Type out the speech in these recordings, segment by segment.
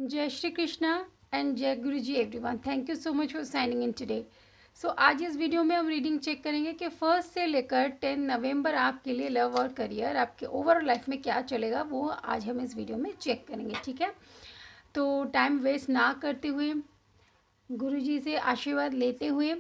जय श्री कृष्णा एंड जय गुरु जी everyone. Thank you so much for signing in today. So आज इस वीडियो में हम रीडिंग चेक करेंगे कि 1 से लेकर 10 नवंबर आपके लिए लव और करियर, आपके ओवरऑल लाइफ में क्या चलेगा वो आज हम इस वीडियो में चेक करेंगे। ठीक है, तो टाइम वेस्ट ना करते हुए, गुरु जी से आशीर्वाद लेते हुए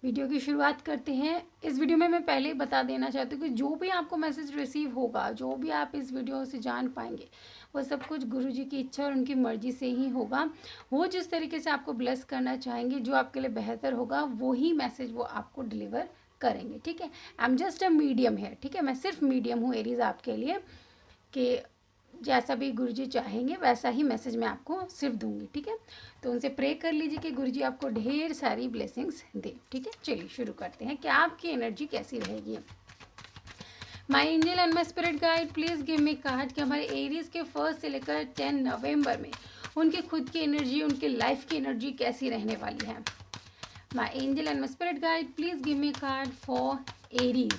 वीडियो की शुरुआत करते हैं। इस वीडियो में मैं पहले ही बता देना चाहती हूँ कि जो भी आपको मैसेज रिसीव होगा, जो भी आप इस वीडियो से जान पाएंगे, वो सब कुछ गुरु जी की इच्छा और उनकी मर्जी से ही होगा। वो जिस तरीके से आपको ब्लेस करना चाहेंगे, जो आपके लिए बेहतर होगा, वो ही मैसेज वो आपको डिलीवर करेंगे। ठीक है, I am just a medium है। ठीक है, मैं सिर्फ मीडियम हूँ एरीज आपके लिए, कि जैसा भी गुरुजी चाहेंगे वैसा ही मैसेज मैं आपको सिर्फ दूंगी। ठीक है, तो उनसे प्रे कर लीजिए कि गुरुजी आपको ढेर सारी ब्लेसिंग्स दे। ठीक है, चलिए शुरू करते हैं कि आपकी एनर्जी कैसी रहेगी। My angel and my spirit guide, please give me card कि हमारे एरीज के 1 से लेकर 10 नवंबर में उनकी खुद की एनर्जी, उनकी लाइफ की एनर्जी कैसी रहने वाली है। My angel and my spirit guide, please give me card for Aries.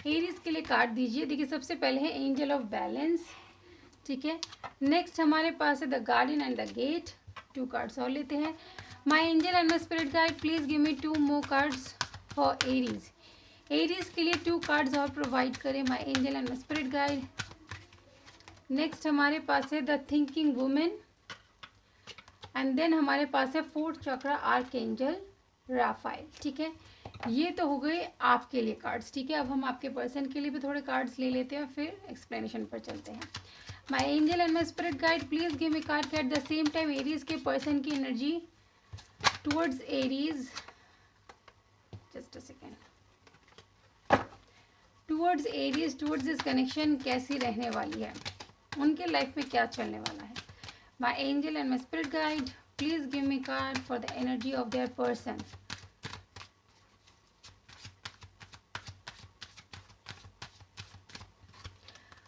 Aries के लिए कार्ड दीजिए। देखिए, सबसे पहले है एंजल ऑफ बैलेंस। ठीक है, नेक्स्ट हमारे पास है the garden and the gate. 2 cards और लेते हैं। My angel and my spirit guide, please give me 2 more cards for Aries. Aries के लिए 2 कार्ड्स और प्रोवाइड करें my angel and my spirit guide. Next हमारे पास है the thinking women and then हमारे पास है 4th चक्रा आर्क एंजल राफाइल। ठीक है, ये तो हो गए आपके लिए कार्ड्स। ठीक है, अब हम आपके पर्सन के लिए भी थोड़े कार्ड्स ले लेते हैं, फिर एक्सप्लेनेशन पर चलते हैं। My angel and my spirit guide, please give me card at the same time Aries के पर्सन की energy towards Aries, just a second, towards Aries, towards this connection कैसी रहने वाली है, उनके लाइफ में क्या चलने वाला है। My angel and my spirit guide, please give me card for the energy of their person.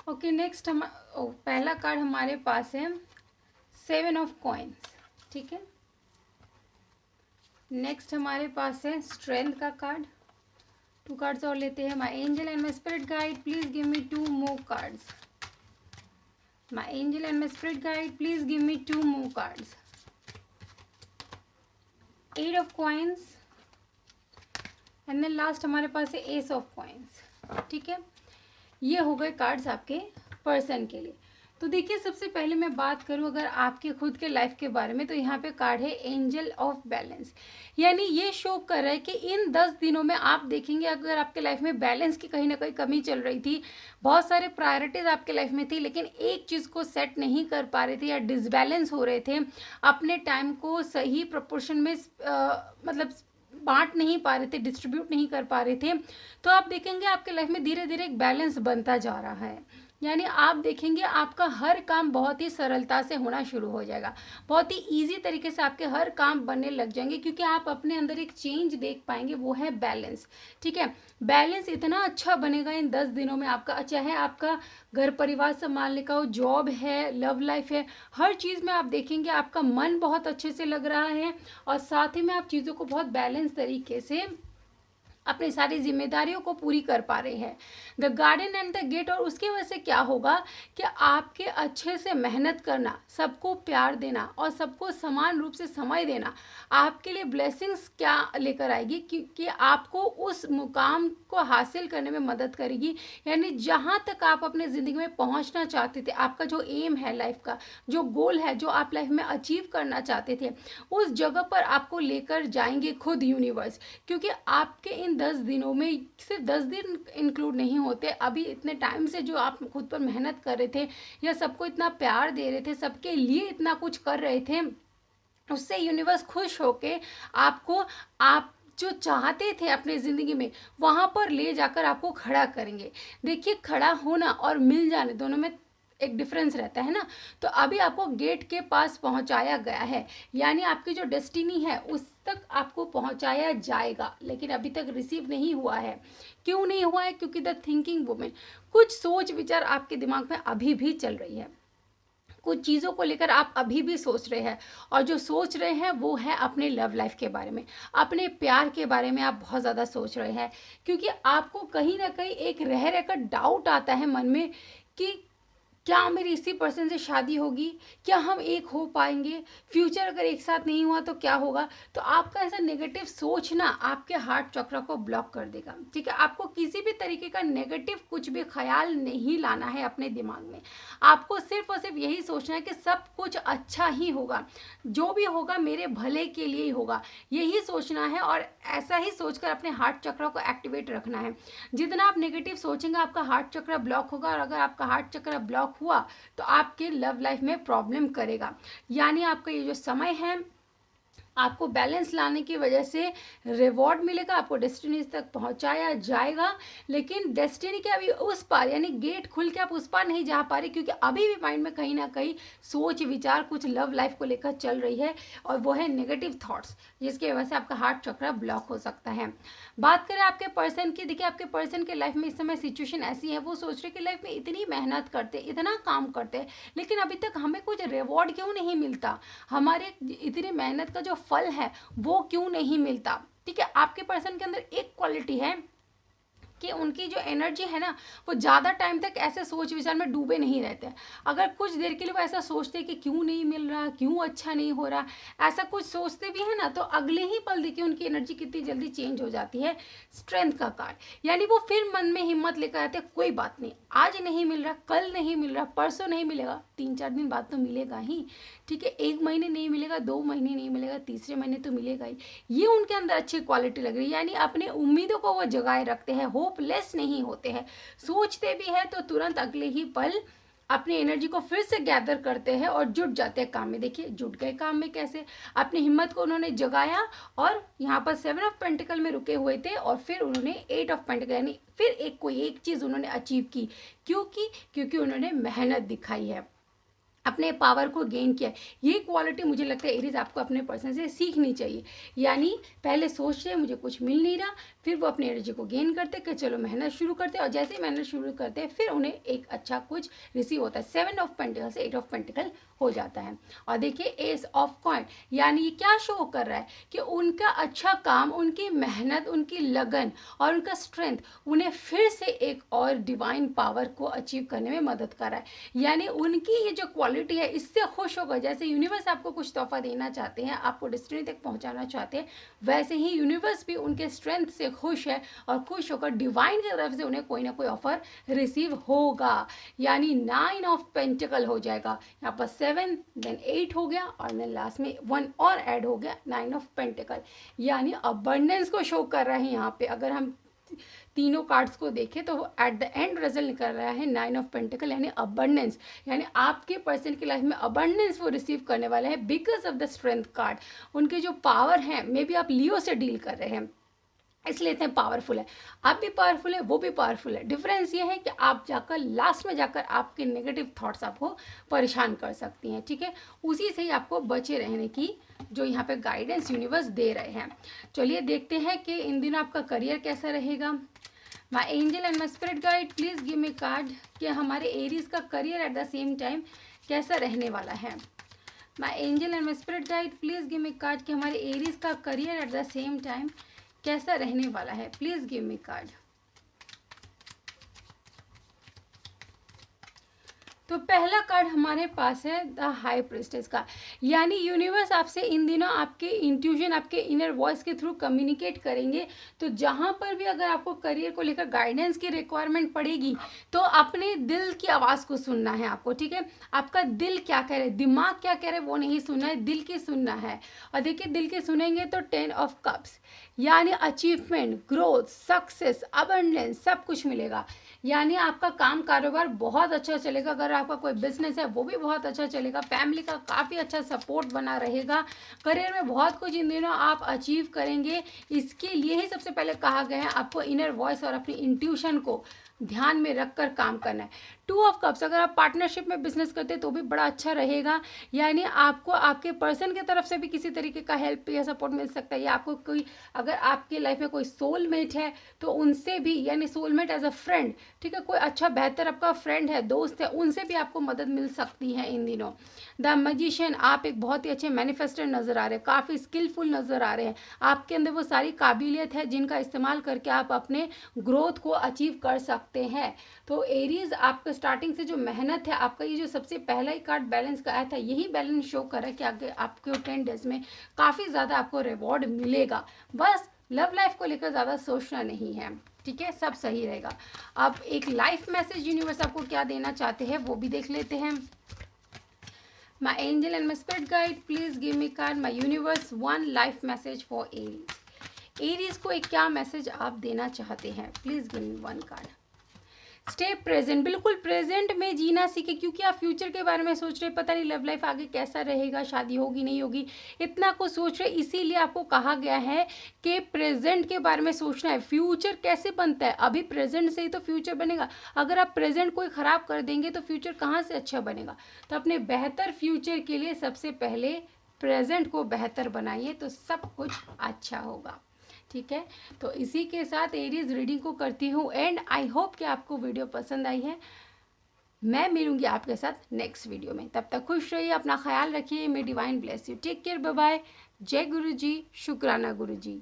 Okay, next हम पहला कार्ड हमारे पास है 7 ऑफ कॉइन्स। ठीक है, नेक्स्ट हमारे पास है स्ट्रेंथ का कार्ड। 2 कार्ड्स और लेते हैं। My angel and my spirit guide, please give me 2 more cards. My angel and my spirit guide, please give me 2 more cards. 8 of coins and then last हमारे पास है एस ऑफ कॉइन्स। ठीक है, ये हो गए कार्ड्स आपके person के लिए। तो देखिए, सबसे पहले मैं बात करूं अगर आपके खुद के लाइफ के बारे में, तो यहाँ पे कार्ड है एंजल ऑफ बैलेंस। यानी ये शो कर रहा है कि इन 10 दिनों में आप देखेंगे अगर आपके लाइफ में बैलेंस की कहीं ना कहीं कमी चल रही थी, बहुत सारे प्रायोरिटीज आपके लाइफ में थी, लेकिन एक चीज़ को सेट नहीं कर पा रहे थे या डिसबैलेंस हो रहे थे, अपने टाइम को सही प्रोपोर्शन में मतलब बांट नहीं पा रहे थे, डिस्ट्रीब्यूट नहीं कर पा रहे थे, तो आप देखेंगे आपके लाइफ में धीरे धीरे एक बैलेंस बनता जा रहा है। यानी आप देखेंगे आपका हर काम बहुत ही सरलता से होना शुरू हो जाएगा, बहुत ही इजी तरीके से आपके हर काम बनने लग जाएंगे, क्योंकि आप अपने अंदर एक चेंज देख पाएंगे, वो है बैलेंस। ठीक है, बैलेंस इतना अच्छा बनेगा इन 10 दिनों में आपका, चाहे आपका घर परिवार संभालने का हो, जॉब है, लव लाइफ है, हर चीज़ में आप देखेंगे आपका मन बहुत अच्छे से लग रहा है और साथ ही में आप चीज़ों को बहुत बैलेंस तरीके से अपनी सारी जिम्मेदारियों को पूरी कर पा रहे हैं। The garden and the gate, और उसकी वजह से क्या होगा कि आपके अच्छे से मेहनत करना, सबको प्यार देना और सबको समान रूप से समय देना आपके लिए ब्लेसिंग्स क्या लेकर आएगी, क्योंकि आपको उस मुकाम को हासिल करने में मदद करेगी। यानी जहाँ तक आप अपने ज़िंदगी में पहुँचना चाहते थे, आपका जो एम है लाइफ का, जो गोल है, जो आप लाइफ में अचीव करना चाहते थे, उस जगह पर आपको लेकर जाएंगे खुद यूनिवर्स। क्योंकि आपके इन 10 दिनों में सिर्फ 10 दिन इंक्लूड नहीं होते, अभी इतने टाइम से जो आप खुद पर मेहनत कर रहे थे या सबको इतना प्यार दे रहे थे, सबके लिए इतना कुछ कर रहे थे, उससे यूनिवर्स खुश होके आपको, आप जो चाहते थे अपने ज़िंदगी में, वहाँ पर ले जाकर आपको खड़ा करेंगे। देखिए, खड़ा होना और मिल जाने दोनों में एक डिफरेंस रहता है ना। तो अभी आपको गेट के पास पहुंचाया गया है, यानी आपकी जो डेस्टिनी है उस तक आपको पहुंचाया जाएगा, लेकिन अभी तक रिसीव नहीं हुआ है। क्यों नहीं हुआ है? क्योंकि द थिंकिंग वुमेन, कुछ सोच विचार आपके दिमाग में अभी भी चल रही है, कुछ चीज़ों को लेकर आप अभी भी सोच रहे हैं, और जो सोच रहे हैं वो है अपने लव लाइफ के बारे में, अपने प्यार के बारे में आप बहुत ज़्यादा सोच रहे हैं, क्योंकि आपको कहीं ना कहीं एक रह रहकर डाउट आता है मन में कि क्या मेरी इसी पर्सन से शादी होगी, क्या हम एक हो पाएंगे, फ्यूचर अगर एक साथ नहीं हुआ तो क्या होगा। तो आपका ऐसा नेगेटिव सोचना आपके हार्ट चक्र को ब्लॉक कर देगा, ठीक है। आपको किसी भी तरीके का नेगेटिव कुछ भी ख्याल नहीं लाना है अपने दिमाग में। आपको सिर्फ और सिर्फ यही सोचना है कि सब कुछ अच्छा ही होगा, जो भी होगा मेरे भले के लिए ही होगा, यही सोचना है। और ऐसा ही सोचकर अपने हार्ट चक्र को एक्टिवेट रखना है। जितना आप नेगेटिव सोचेंगे आपका हार्ट चक्र ब्लॉक होगा, और अगर आपका हार्ट चक्र ब्लॉक हुआ तो आपके लव लाइफ में प्रॉब्लम करेगा। यानी आपका ये जो समय है आपको बैलेंस लाने की वजह से रिवॉर्ड मिलेगा, आपको डेस्टिनी तक पहुंचाया जाएगा। लेकिन डेस्टिनी के अभी उस पार, यानी गेट खुल के आप उस पार नहीं जा पा रहे, क्योंकि अभी भी माइंड में कहीं ना कहीं सोच विचार कुछ लव लाइफ को लेकर चल रही है, और वो है नेगेटिव थॉट्स, जिसकी वजह से आपका हार्ट चक्र ब्लॉक हो सकता है। बात करें आपके पर्सन की, देखिए आपके पर्सन के लाइफ में इस समय सिचुएशन ऐसी है, वो सोच रहे कि लाइफ में इतनी मेहनत करते, इतना काम करते, लेकिन अभी तक हमें कुछ रिवॉर्ड क्यों नहीं मिलता, हमारे इतनी मेहनत का जो फल है वो क्यों नहीं मिलता, ठीक है। आपके पर्सन के अंदर एक क्वालिटी है कि उनकी जो एनर्जी है ना, वो ज़्यादा टाइम तक ऐसे सोच विचार में डूबे नहीं रहते। अगर कुछ देर के लिए वो ऐसा सोचते कि क्यों नहीं मिल रहा, क्यों अच्छा नहीं हो रहा, ऐसा कुछ सोचते भी है ना, तो अगले ही पल देखिए उनकी एनर्जी कितनी जल्दी चेंज हो जाती है। स्ट्रेंथ का कार्ड, यानी वो फिर मन में हिम्मत लेकर आते हैं, कोई बात नहीं, आज नहीं मिल रहा, कल नहीं मिल रहा, परसों नहीं मिलेगा, 3-4 दिन बाद तो मिलेगा ही, ठीक है। 1 महीने नहीं मिलेगा, 2 महीने नहीं मिलेगा, तीसरे महीने तो मिलेगा ही। ये उनके अंदर अच्छी क्वालिटी लग रही है, यानी अपने उम्मीदों को वो जगाए रखते हैं, होपलेस नहीं होते हैं। सोचते भी है तो तुरंत अगले ही पल अपनी एनर्जी को फिर से गैदर करते हैं और जुट जाते हैं काम में। देखिए जुट गए काम में कैसे, अपनी हिम्मत को उन्होंने जगाया, और यहाँ पर 7 ऑफ पेंटिकल में रुके हुए थे, और फिर उन्होंने 8 ऑफ पेंटिकल, यानी फिर कोई एक चीज़ उन्होंने अचीव की। क्योंकि उन्होंने मेहनत दिखाई है, अपने पावर को गेन किया। ये क्वालिटी मुझे लगता है एरीज आपको अपने पर्सन से सीखनी चाहिए। यानी पहले सोच रहे मुझे कुछ मिल नहीं रहा, फिर वो अपनी एनर्जी को गेन करते कि चलो मेहनत शुरू करते, और जैसे ही मेहनत शुरू करते हैं फिर उन्हें एक अच्छा कुछ रिसीव होता है। 7 ऑफ पेंटिकल से 8 ऑफ पेंटिकल हो जाता है। और देखिए एस ऑफ कॉइन, यानी ये क्या शो कर रहा है कि उनका अच्छा काम, उनकी मेहनत, उनकी लगन और उनका स्ट्रेंथ उन्हें फिर से एक और डिवाइन पावर को अचीव करने में मदद कर रहा है। यानी उनकी ये जो क्वालिटी है इससे खुश होकर, जैसे यूनिवर्स आपको कुछ तोहफा देना चाहते हैं, आपको डेस्टिनी तक पहुंचाना चाहते हैं, वैसे ही यूनिवर्स भी उनके स्ट्रेंथ से खुश है, और खुश होकर डिवाइन की तरफ से उन्हें कोई ना कोई ऑफर रिसीव होगा। यानी 9 ऑफ पेंटिकल हो जाएगा, यहाँ पर 7 देन 8 हो गया, और देन लास्ट में 1 और ऐड हो गया, 9 ऑफ पेंटिकल, यानी अबंडेंस को शो कर रहा है। यहाँ पे अगर हम तीनों कार्ड्स को देखें तो एट द एंड रिजल्ट निकल रहा है 9 ऑफ पेंटिकल, यानी अबंडेंस, यानी आपके पर्सन की लाइफ में अबंडेंस वो रिसीव करने वाले हैं because of the strength card. उनके जो पावर है, मे बी आप लियो से डील कर रहे हैं इसलिए इतने पावरफुल है, आप भी पावरफुल है, वो भी पावरफुल है। डिफरेंस ये है कि आप जाकर लास्ट में जाकर आपके नेगेटिव थॉट्स आपको परेशान कर सकती हैं, ठीक है। उसी से ही आपको बचे रहने की जो यहाँ पे गाइडेंस यूनिवर्स दे रहे हैं। चलिए देखते हैं कि इन दिनों आपका करियर कैसा रहेगा। माई angel and my spirit guide please give me card कि हमारे एरीज का career at the same time कैसा रहने वाला है। माई angel and my spirit guide please give me card कि हमारे एरीज का career at the same time कैसा रहने वाला है। Please give me card. तो पहला कार्ड हमारे पास है द हाई प्रिस्टेस का, यानी यूनिवर्स आपसे इन दिनों आपके इंट्यूशन, आपके इनर वॉइस के थ्रू कम्युनिकेट करेंगे। तो जहाँ पर भी अगर आपको करियर को लेकर गाइडेंस की रिक्वायरमेंट पड़ेगी तो अपने दिल की आवाज़ को सुनना है आपको, ठीक है। आपका दिल क्या कह रहा है, दिमाग क्या कह रहा है वो नहीं सुनना है, दिल की सुनना है। और देखिए दिल की सुनेंगे तो 10 ऑफ कप्स, यानी अचीवमेंट, ग्रोथ, सक्सेस, अबंडेंस सब कुछ मिलेगा। यानी आपका काम कारोबार बहुत अच्छा चलेगा, अगर आपका कोई बिजनेस है वो भी बहुत अच्छा चलेगा, फैमिली का काफ़ी अच्छा सपोर्ट बना रहेगा, करियर में बहुत कुछ इन दिनों आप अचीव करेंगे। इसके लिए ही सबसे पहले कहा गया है आपको इनर वॉइस और अपनी इंट्यूशन को ध्यान में रखकर काम करना है। 2 ऑफ कप्स, अगर आप पार्टनरशिप में बिजनेस करते हैं तो भी बड़ा अच्छा रहेगा, यानी आपको आपके पर्सन की तरफ से भी किसी तरीके का हेल्प या सपोर्ट मिल सकता है, या आपको कोई, अगर आपकी लाइफ में कोई सोलमेट है तो उनसे भी, यानी सोलमेट एज अ फ्रेंड, ठीक है, कोई अच्छा बेहतर आपका फ्रेंड है, दोस्त है, उनसे भी आपको मदद मिल सकती है इन दिनों। द मैजिशियन, आप एक बहुत ही अच्छे मैनिफेस्टर नज़र आ रहे हैं, काफ़ी स्किलफुल नज़र आ रहे हैं, आपके अंदर वो सारी काबिलियत है जिनका इस्तेमाल करके आप अपने ग्रोथ को अचीव कर सकते सकते हैं। तो एरीज आपका स्टार्टिंग से जो मेहनत है, आपका ये जो सबसे पहला ही कार्ड बैलेंस का आया था, यही बैलेंस शो कर रहा है कि आगे आपके 10 डेज में काफ़ी ज़्यादा आपको रिवॉर्ड मिलेगा। बस लव लाइफ को लेकर ज़्यादा सोचना नहीं है, ठीक है, सब सही रहेगा। अब एक लाइफ मैसेज यूनिवर्स आपको क्या देना चाहते हैं वो भी देख लेते हैं। माई angel and my spirit guide, please give me card my universe, one life message for Aries. Aries को एक क्या मैसेज आप देना चाहते हैं, please give me one card. Stay present, बिल्कुल प्रेजेंट में जीना सीखे, क्योंकि आप फ्यूचर के बारे में सोच रहे, पता नहीं लव लाइफ आगे कैसा रहेगा, शादी होगी नहीं होगी, इतना कुछ सोच रहे। इसीलिए आपको कहा गया है कि प्रेजेंट के बारे में सोचना है। फ्यूचर कैसे बनता है, अभी प्रेजेंट से ही तो फ्यूचर बनेगा। अगर आप प्रेजेंट कोई ख़राब कर देंगे तो फ्यूचर कहाँ से अच्छा बनेगा। तो अपने बेहतर फ्यूचर के लिए सबसे पहले प्रेजेंट को बेहतर बनाइए, तो सब कुछ अच्छा होगा, ठीक है। तो इसी के साथ एरीज रीडिंग को करती हूँ एंड आई होप कि आपको वीडियो पसंद आई है। मैं मिलूंगी आपके साथ नेक्स्ट वीडियो में, तब तक खुश रहिए, अपना ख्याल रखिए। May divine bless you, take care, bye bye. जय गुरु जी, शुक्राना गुरु जी।